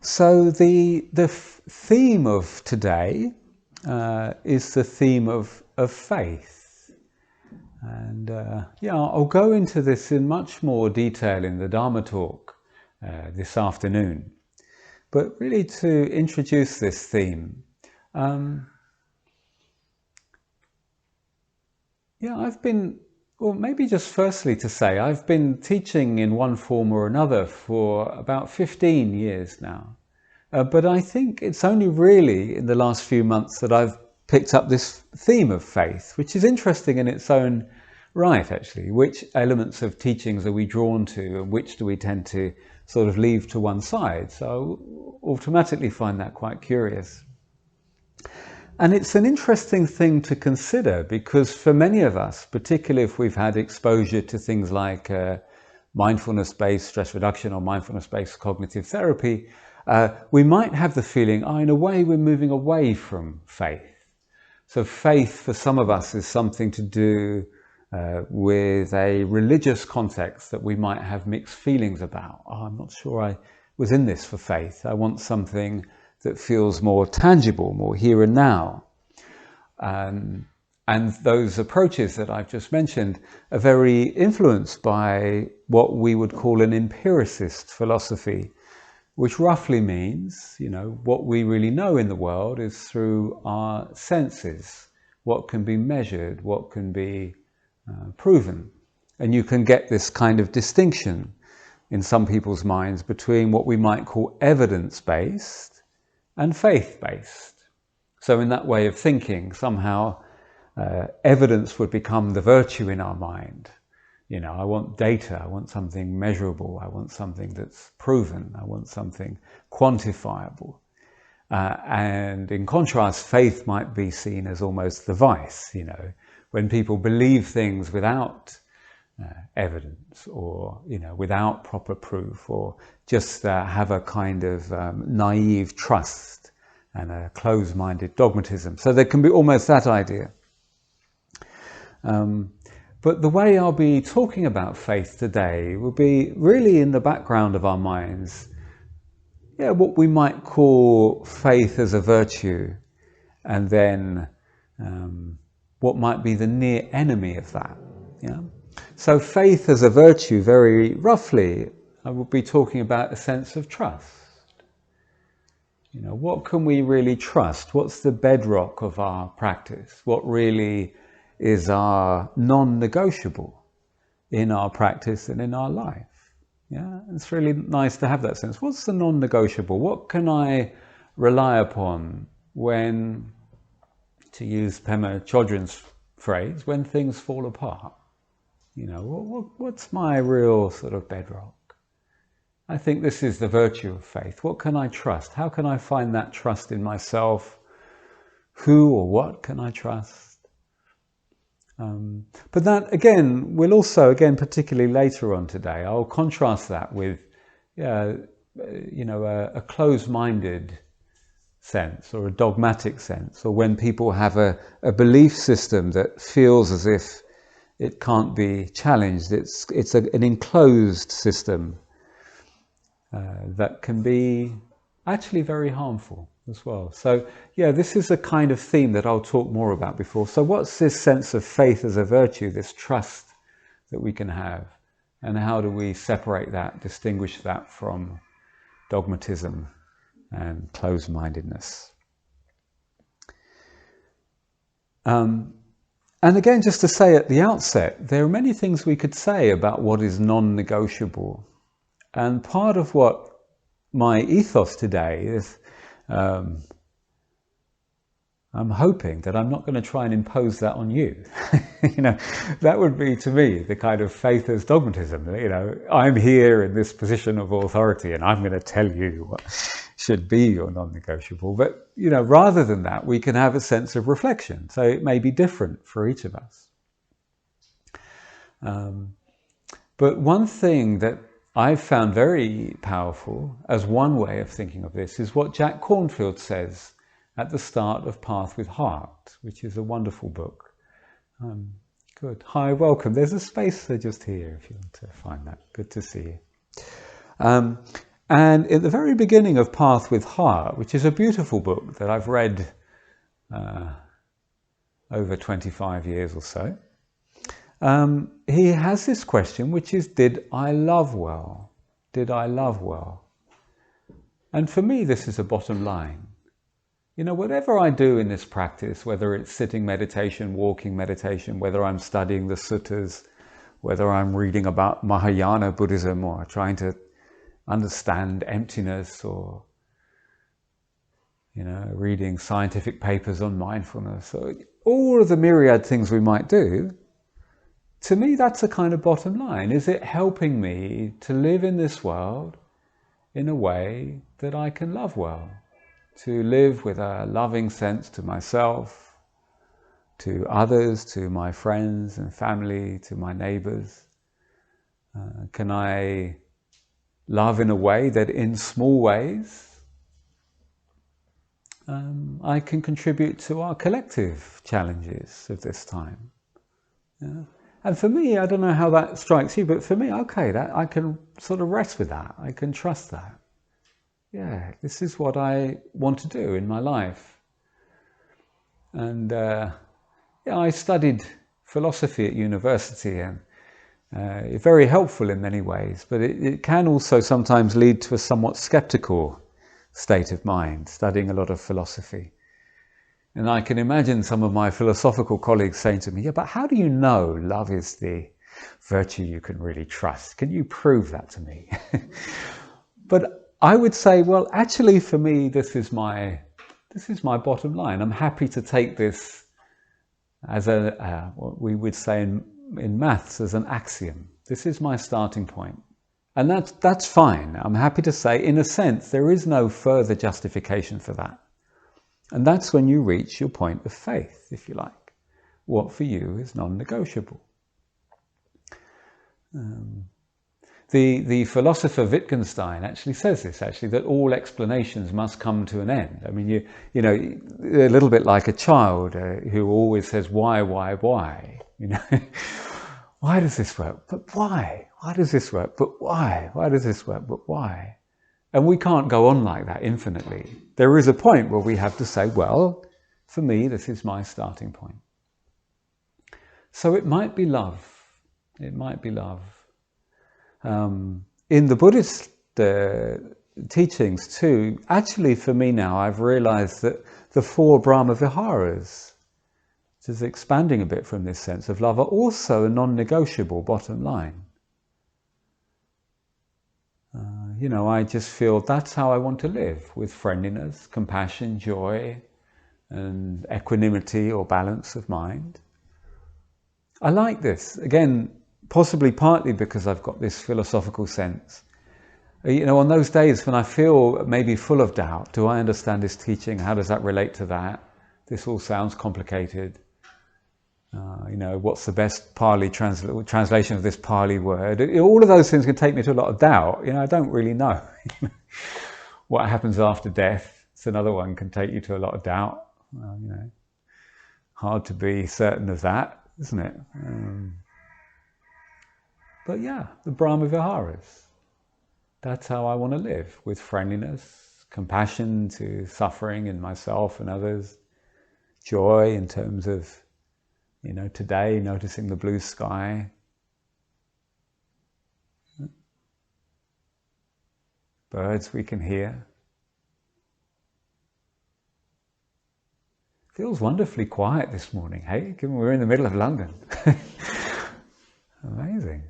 So the theme of today is the theme of faith. And yeah, I'll go into this in much more detail in the Dharma talk this afternoon. But really to introduce this theme, yeah, well, maybe just firstly to say, I've been teaching in one form or another for about 15 years now. But I think it's only really in the last few months that I've picked up this theme of faith, which is interesting in its own right, actually. Which elements of teachings are we drawn to, and which do we tend to sort of leave to one side? So I automatically find that quite curious. And it's an interesting thing to consider because for many of us, particularly if we've had exposure to things like mindfulness-based stress reduction or mindfulness-based cognitive therapy, we might have the feeling, in a way we're moving away from faith. So faith for some of us is something to do with a religious context that we might have mixed feelings about. I'm not sure I was in this for faith. I want something that feels more tangible, more here and now. And those approaches that I've just mentioned are very influenced by what we would call an empiricist philosophy, which roughly means, what we really know in the world is through our senses, what can be measured, what can be proven. And you can get this kind of distinction in some people's minds between what we might call evidence-based and faith-based. So in that way of thinking, somehow evidence would become the virtue in our mind. I want data, I want something measurable, I want something that's proven, I want something quantifiable. And in contrast, faith might be seen as almost the vice, when people believe things without evidence or, without proper proof, or just have a kind of naive trust and a closed-minded dogmatism. So there can be almost that idea. But the way I'll be talking about faith today will be really in the background of our minds, what we might call faith as a virtue, and then what might be the near enemy of that. So faith as a virtue, very roughly, I will be talking about a sense of trust. What can we really trust? What's the bedrock of our practice? What really is our non-negotiable in our practice and in our life? It's really nice to have that sense. What's the non-negotiable? What can I rely upon when, to use Pema Chodron's phrase, when things fall apart? What's my real sort of bedrock? I think this is the virtue of faith. What can I trust? How can I find that trust in myself? Who or what can I trust? But that, again, will also, particularly later on today, I'll contrast that with, a closed-minded sense or a dogmatic sense, or when people have a belief system that feels as if it can't be challenged. It's an enclosed system that can be actually very harmful as well. So this is a kind of theme that I'll talk more about before. So what's this sense of faith as a virtue, this trust that we can have, and how do we separate that, distinguish that from dogmatism and closed-mindedness? And again, just to say at the outset, there are many things we could say about what is non-negotiable. And part of what my ethos today is, I'm hoping that I'm not going to try and impose that on you. That would be, to me, the kind of faith as dogmatism. I'm here in this position of authority and I'm going to tell you what should be your non-negotiable. But, rather than that, we can have a sense of reflection. So it may be different for each of us. But one thing that I've found very powerful as one way of thinking of this is what Jack Cornfield says at the start of Path with Heart, which is a wonderful book. Good. Hi, welcome. There's a spacer just here if you want to find that. Good to see you. And at the very beginning of Path with Heart, which is a beautiful book that I've read over 25 years or so, he has this question, which is, did I love well? Did I love well? And for me, this is a bottom line. You know, whatever I do in this practice, whether it's sitting meditation, walking meditation, whether I'm studying the suttas, whether I'm reading about Mahayana Buddhism or trying to understand emptiness, or, you know, reading scientific papers on mindfulness, or all of the myriad things we might do, to me, that's a kind of bottom line. Is it helping me to live in this world in a way that I can love well? To live with a loving sense to myself, to others, to my friends and family, to my neighbors? Can I love in a way that in small ways I can contribute to our collective challenges of this time? Yeah. And for me, I don't know how that strikes you, but for me, okay, that I can sort of rest with that. I can trust that. Yeah, this is what I want to do in my life. And yeah, I studied philosophy at university, and it's very helpful in many ways, but it can also sometimes lead to a somewhat skeptical state of mind, studying a lot of philosophy. And I can imagine some of my philosophical colleagues saying to me, yeah, but how do you know love is the virtue you can really trust? Can you prove that to me? But I would say, well, actually for me, this is my bottom line. I'm happy to take this as what we would say in maths as an axiom. This is my starting point. And that's fine. I'm happy to say, in a sense, there is no further justification for that. And that's when you reach your point of faith, if you like. What for you is non-negotiable. The philosopher Wittgenstein actually says this, that all explanations must come to an end. I mean, you know, a little bit like a child who always says, why, you know. Why does this work? But why? Why does this work? But why? Why does this work? But why? And we can't go on like that infinitely. There is a point where we have to say, well, for me, this is my starting point. So it might be love. It might be love. In the Buddhist teachings too, actually for me now, I've realized that the 4 Brahma Viharas, which is expanding a bit from this sense of love, are also a non-negotiable bottom line. You know, I just feel that's how I want to live, with friendliness, compassion, joy, and equanimity or balance of mind. I like this. Again, possibly partly because I've got this philosophical sense. You know, on those days when I feel maybe full of doubt, do I understand this teaching? How does that relate to that? This all sounds complicated. You know, what's the best Pali translation of this Pali word? All of those things can take me to a lot of doubt. You know, I don't really know. What happens after death? It's another one, can take you to a lot of doubt. You know, hard to be certain of that, isn't it? But yeah, the Brahma Viharas. That's how I want to live, with friendliness, compassion to suffering in myself and others, joy in terms of, you know, today, noticing the blue sky. Birds we can hear. Feels wonderfully quiet this morning, hey? Given we're in the middle of London. Amazing.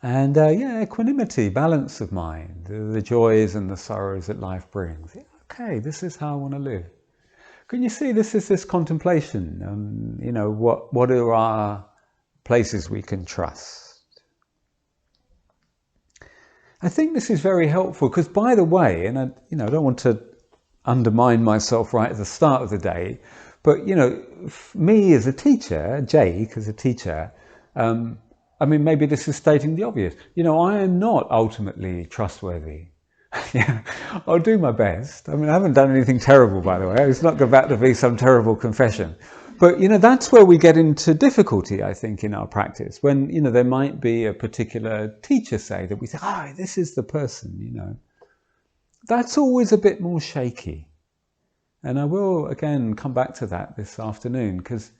And yeah, equanimity, balance of mind, the joys and the sorrows that life brings. Yeah, okay, this is how I want to live. Can you see this is this contemplation? You know, what are our places we can trust? I think this is very helpful because, by the way, and I don't want to undermine myself right at the start of the day, but you know, me as a teacher, Jake as a teacher, I mean, maybe this is stating the obvious. You know, I am not ultimately trustworthy. Yeah, I'll do my best. I mean, I haven't done anything terrible, by the way. It's not about to be some terrible confession. But, that's where we get into difficulty, I think, in our practice. When, there might be a particular teacher, say, that we think, this is the person, That's always a bit more shaky. And I will, again, come back to that this afternoon, because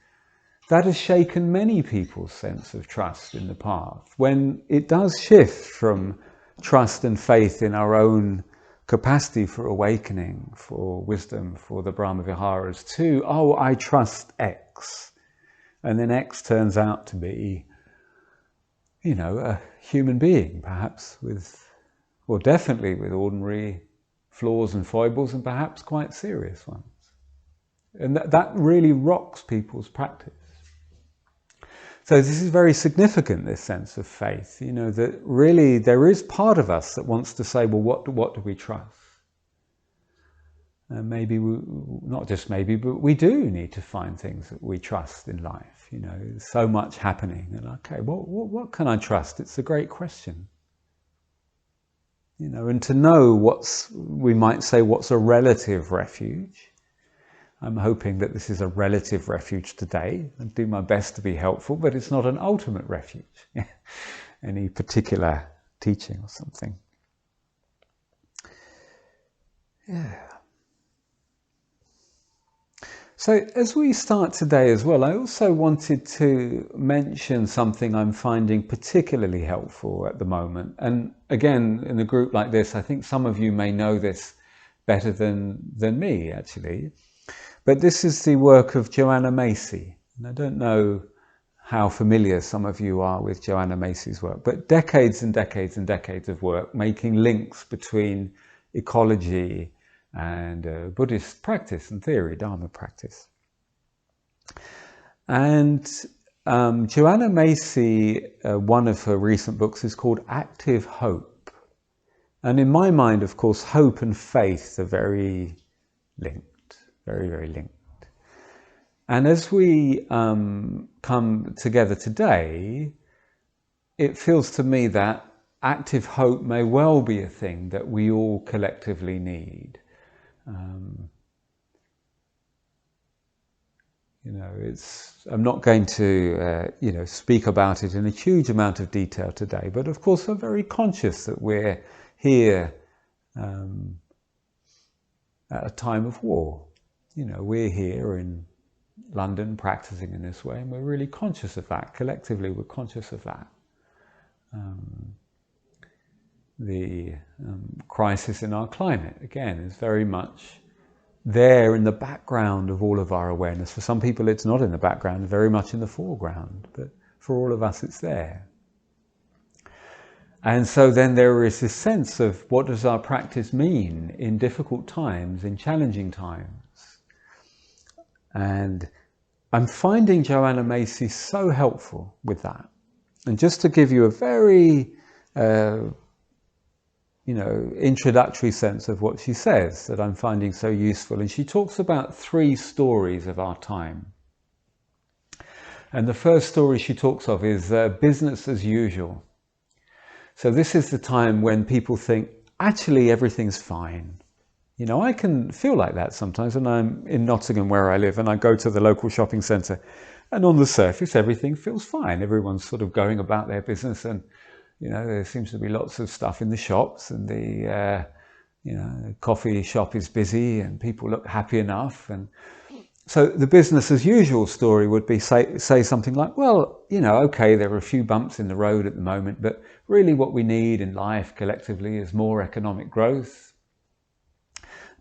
that has shaken many people's sense of trust in the path. When it does shift from trust and faith in our own capacity for awakening, for wisdom, for the Brahma Viharas, to, I trust X. And then X turns out to be, a human being, perhaps definitely with ordinary flaws and foibles, and perhaps quite serious ones. And that really rocks people's practice. So this is very significant, this sense of faith, that really there is part of us that wants to say, well, what do we trust? And maybe, not just maybe, but we do need to find things that we trust in life. There's so much happening. And okay, what can I trust? It's a great question. And to know we might say, what's a relative refuge? I'm hoping that this is a relative refuge today and do my best to be helpful, but it's not an ultimate refuge. Any particular teaching or something. Yeah. So as we start today as well, I also wanted to mention something I'm finding particularly helpful at the moment. And again, in a group like this, I think some of you may know this better than me, actually. But this is the work of Joanna Macy. And I don't know how familiar some of you are with Joanna Macy's work, but decades and decades and decades of work making links between ecology and Buddhist practice and theory, Dharma practice. And Joanna Macy, one of her recent books is called Active Hope. And in my mind, of course, hope and faith are very linked. Very, very linked. And as we come together today, it feels to me that active hope may well be a thing that we all collectively need. I'm not going to, speak about it in a huge amount of detail today, but of course I'm very conscious that we're here at a time of war. We're here in London practicing in this way, and we're really conscious of that. Collectively, we're conscious of that. The crisis in our climate, again, is very much there in the background of all of our awareness. For some people, it's not in the background, very much in the foreground, but for all of us, it's there. And so then there is this sense of what does our practice mean in difficult times, in challenging times. And I'm finding Joanna Macy so helpful with that. And just to give you a very, introductory sense of what she says that I'm finding so useful. And she talks about 3 stories of our time. And the first story she talks of is business as usual. So this is the time when people think, actually, everything's fine. I can feel like that sometimes when I'm in Nottingham where I live and I go to the local shopping centre, and on the surface everything feels fine. Everyone's sort of going about their business, and there seems to be lots of stuff in the shops, and the coffee shop is busy and people look happy enough. And so the business as usual story would be say something like, well, okay, there are a few bumps in the road at the moment, but really what we need in life collectively is more economic growth,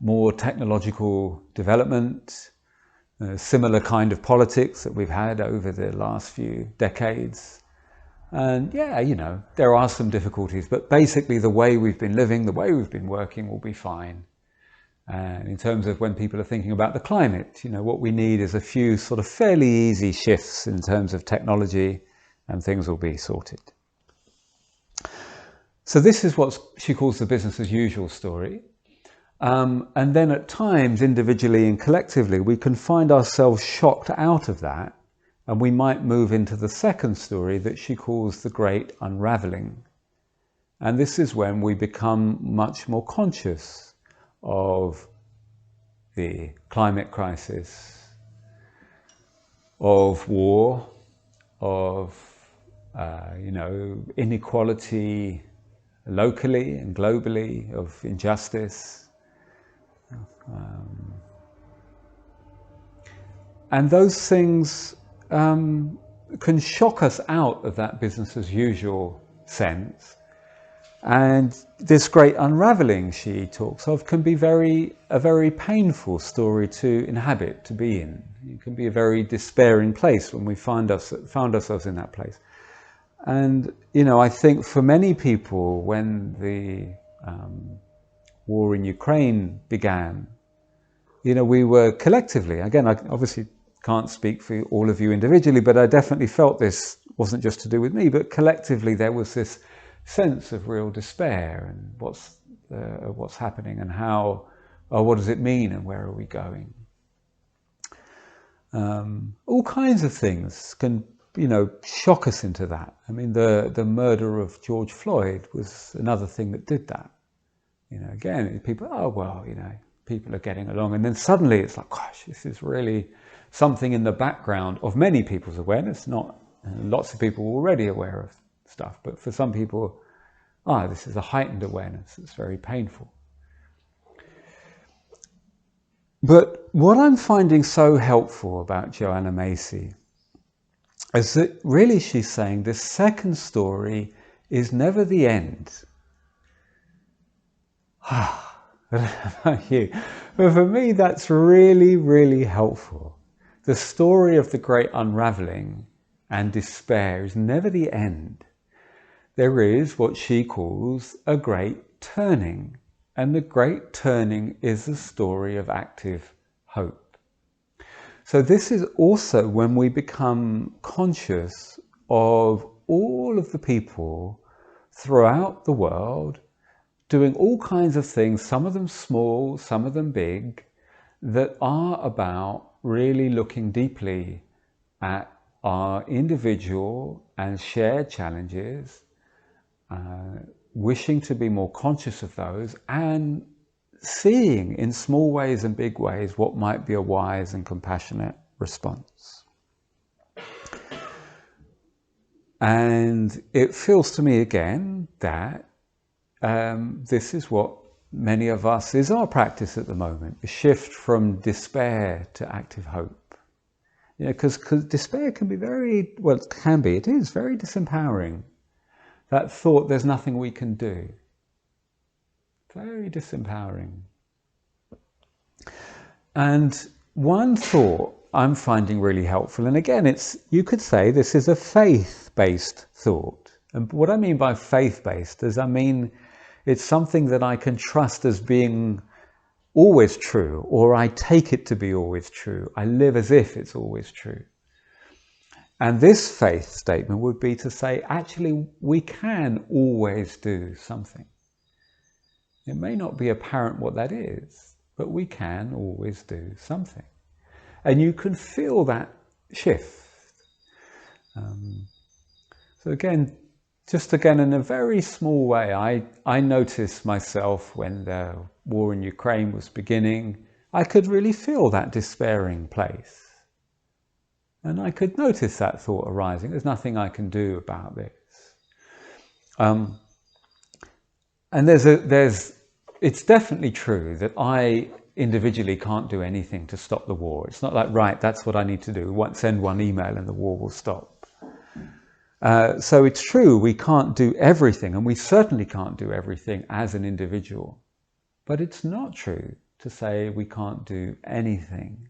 more technological development, similar kind of politics that we've had over the last few decades. And there are some difficulties, but basically the way we've been living, the way we've been working will be fine. And in terms of when people are thinking about the climate, what we need is a few sort of fairly easy shifts in terms of technology, and things will be sorted. So this is what she calls the business as usual story. And then at times, individually and collectively, we can find ourselves shocked out of that, and we might move into the second story that she calls the Great Unravelling. And this is when we become much more conscious of the climate crisis, of war, of inequality locally and globally, of injustice. And those things can shock us out of that business as usual sense. And this great unravelling she talks of can be a very painful story to inhabit, to be in. It can be a very despairing place when we found ourselves in that place. And, I think for many people, when the war in Ukraine began, we were collectively, again, I obviously can't speak for all of you individually, but I definitely felt this wasn't just to do with me, but collectively there was this sense of real despair and what's happening and what does it mean and where are we going? All kinds of things can, shock us into that. I mean, the murder of George Floyd was another thing that did that. Again, people, people are getting along, and then suddenly it's like, gosh, this is really something in the background of many people's awareness. Not lots of people are already aware of stuff, but for some people, this is a heightened awareness. It's very painful. But what I'm finding so helpful about Joanna Macy is that really she's saying this second story is never the end. I don't know about you, but for me that's really, really helpful. The story of the great unravelling and despair is never the end. There is what she calls a great turning, and the great turning is the story of active hope. So this is also when we become conscious of all of the people throughout the world doing all kinds of things, some of them small, some of them big, that are about really looking deeply at our individual and shared challenges, wishing to be more conscious of those and seeing in small ways and big ways what might be a wise and compassionate response. And it feels to me again that this is what many of us is our practice at the moment, a shift from despair to active hope. Because despair can be it is very disempowering. That thought, there's nothing we can do. Very disempowering. And one thought I'm finding really helpful, and again, you could say this is a faith-based thought. And what I mean by faith-based is, it's something that I can trust as being always true, or I take it to be always true. I live as if it's always true. And this faith statement would be to say, actually, we can always do something. It may not be apparent what that is, but we can always do something. And you can feel that shift. So again, in a very small way, I noticed myself when the war in Ukraine was beginning, I could really feel that despairing place. And I could notice that thought arising. There's nothing I can do about this. And it's definitely true that I individually can't do anything to stop the war. It's not like, right, that's what I need to do. Send one email and the war will stop. So it's true, we can't do everything, and we certainly can't do everything as an individual. But it's not true to say we can't do anything.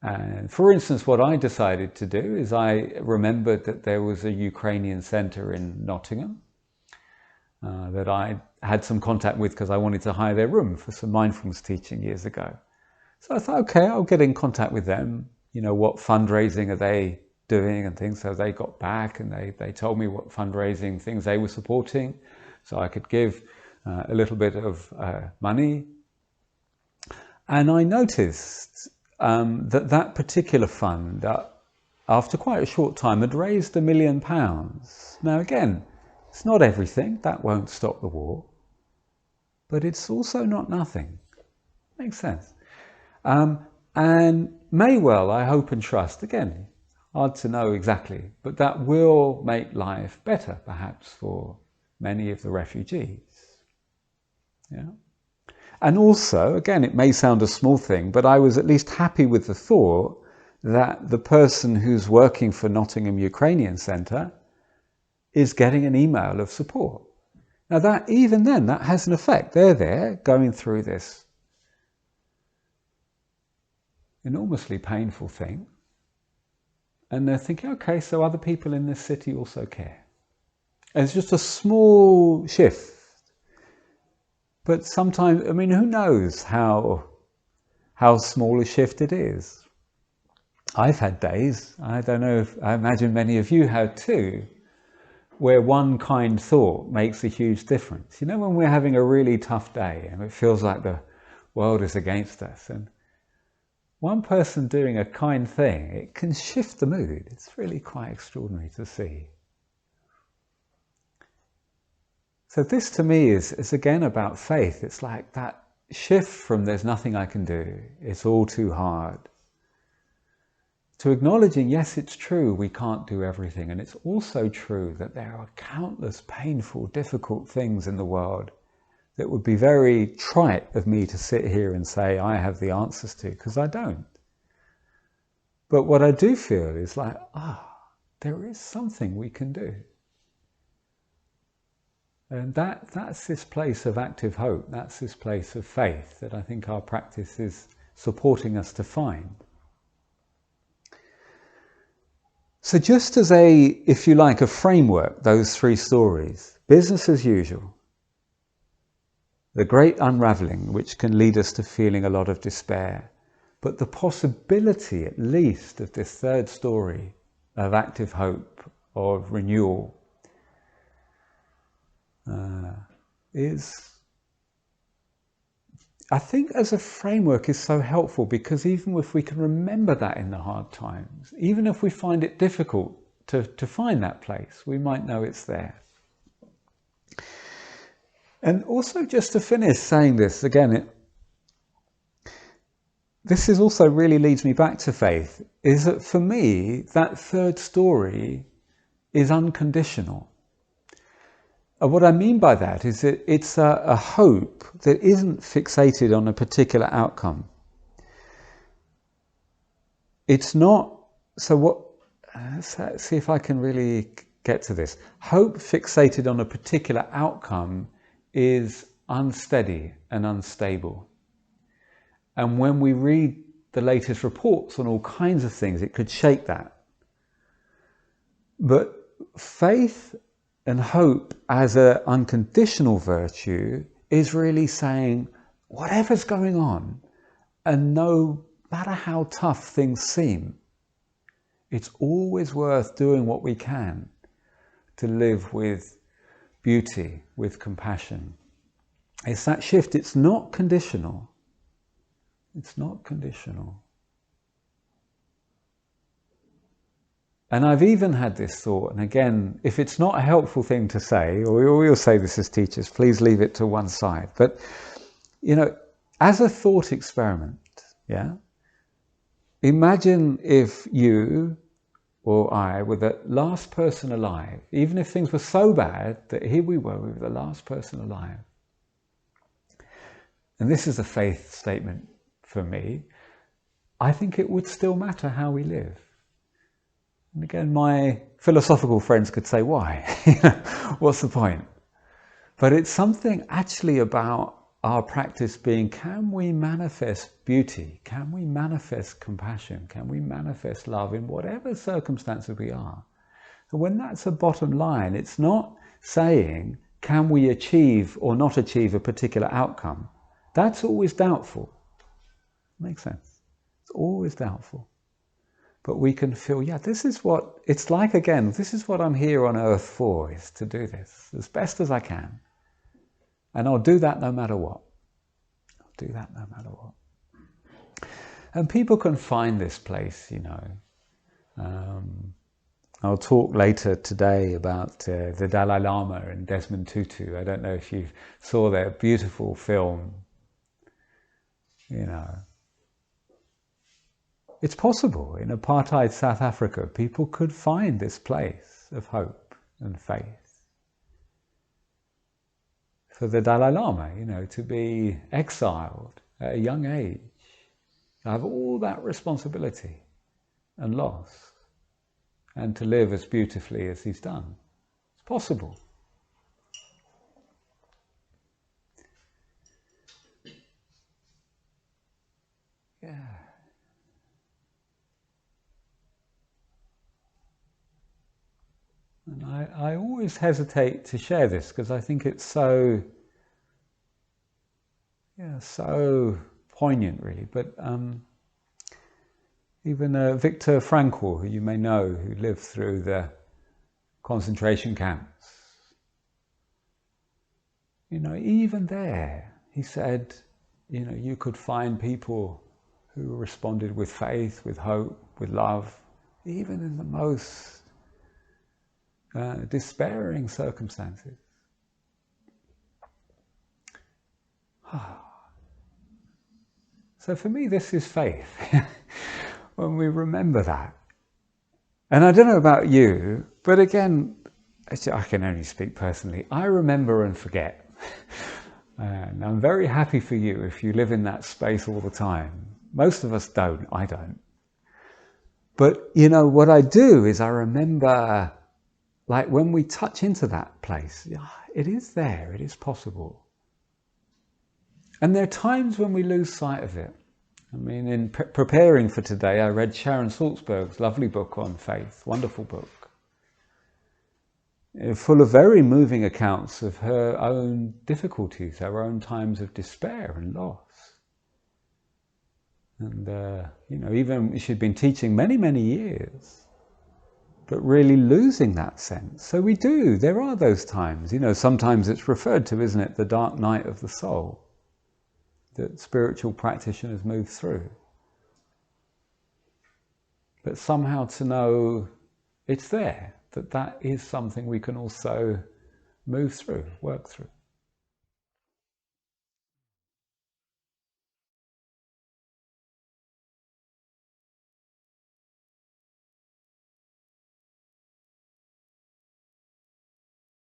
And for instance, what I decided to do is I remembered that there was a Ukrainian center in Nottingham that I had some contact with because I wanted to hire their room for some mindfulness teaching years ago. So I thought, okay, I'll get in contact with them. What fundraising are they doing and things? So they got back and they told me what fundraising things they were supporting. So I could give a little bit of money. And I noticed that particular fund, after quite a short time, had raised £1 million. Now again, it's not everything, that won't stop the war, but it's also not nothing. Makes sense. And may well, I hope and trust, again, Hard to know exactly, but that will make life better, perhaps, for many of the refugees. Yeah. And also, again, it may sound a small thing, but I was at least happy with the thought that the person who's working for Nottingham Ukrainian Centre is getting an email of support. Now that, even then, that has an effect. They're there going through this enormously painful thing, and they're thinking, okay, so other people in this city also care. And it's just a small shift. But sometimes, I mean, who knows how small a shift it is. I've had days, I don't know if, I imagine many of you have too, where one kind thought makes a huge difference. You know, when we're having a really tough day and it feels like the world is against us, and one person doing a kind thing, it can shift the mood. It's really quite extraordinary to see. So this to me is again about faith. It's like that shift from there's nothing I can do, it's all too hard, to acknowledging, yes, it's true, we can't do everything. And it's also true that there are countless painful, difficult things in the world that would be very trite of me to sit here and say I have the answers to, because I don't. But what I do feel is like, there is something we can do. And that's this place of active hope, that's this place of faith that I think our practice is supporting us to find. So just as if you like, a framework, those three stories: business as usual, the great unravelling, which can lead us to feeling a lot of despair, but the possibility at least of this third story of active hope, of renewal, is, I think, as a framework, is so helpful, because even if we can remember that in the hard times, even if we find it difficult to find that place, we might know it's there. And also, just to finish saying this, again, this is also really leads me back to faith, is that for me, that third story is unconditional. And what I mean by that is that it's a hope that isn't fixated on a particular outcome. It's not, so what, let's see if I can really get to this. Hope fixated on a particular outcome is unsteady and unstable. And when we read the latest reports on all kinds of things, it could shake that. But faith and hope as an unconditional virtue is really saying, whatever's going on, and no matter how tough things seem, it's always worth doing what we can to live with beauty, with compassion. It's that shift. It's not conditional. It's not conditional. And I've even had this thought, and again, if it's not a helpful thing to say, or we all say this as teachers, please leave it to one side. But, you know, as a thought experiment, yeah, imagine if you or I were the last person alive, even if things were so bad that here we were the last person alive. And this is a faith statement for me. I think it would still matter how we live. And again, my philosophical friends could say, why? What's the point? But it's something actually about our practice being, can we manifest beauty? Can we manifest compassion? Can we manifest love in whatever circumstances we are? And when that's a bottom line, it's not saying, can we achieve or not achieve a particular outcome? That's always doubtful. Makes sense. It's always doubtful. But we can feel, yeah, this is what it's like. Again, this is what I'm here on earth for, is to do this as best as I can. And I'll do that no matter what. I'll do that no matter what. And people can find this place, you know. I'll talk later today about the Dalai Lama and Desmond Tutu. I don't know if you saw their beautiful film, you know. it's possible. In apartheid South Africa, people could find this place of hope and faith. For the Dalai Lama, to be exiled at a young age, to have all that responsibility and loss, and to live as beautifully as he's done. It's possible. Yeah. And I always hesitate to share this because I think it's so poignant, really. But even Viktor Frankl, who you may know, who lived through the concentration camps, even there, he said, you could find people who responded with faith, with hope, with love, even in the most despairing circumstances. So for me, this is faith. When we remember that. And I don't know about you, but again, I can only speak personally. I remember and forget. And I'm very happy for you if you live in that space all the time. Most of us don't. I don't. But what I do is I remember, like when we touch into that place, it is there, it is possible. And there are times when we lose sight of it. I mean, in preparing for today, I read Sharon Salzberg's lovely book on faith, wonderful book, full of very moving accounts of her own difficulties, her own times of despair and loss. And, even she'd been teaching many, many years, but really losing that sense. So there are those times, sometimes it's referred to, isn't it, the dark night of the soul, that spiritual practitioners move through. But somehow to know it's there, that is something we can also move through, work through.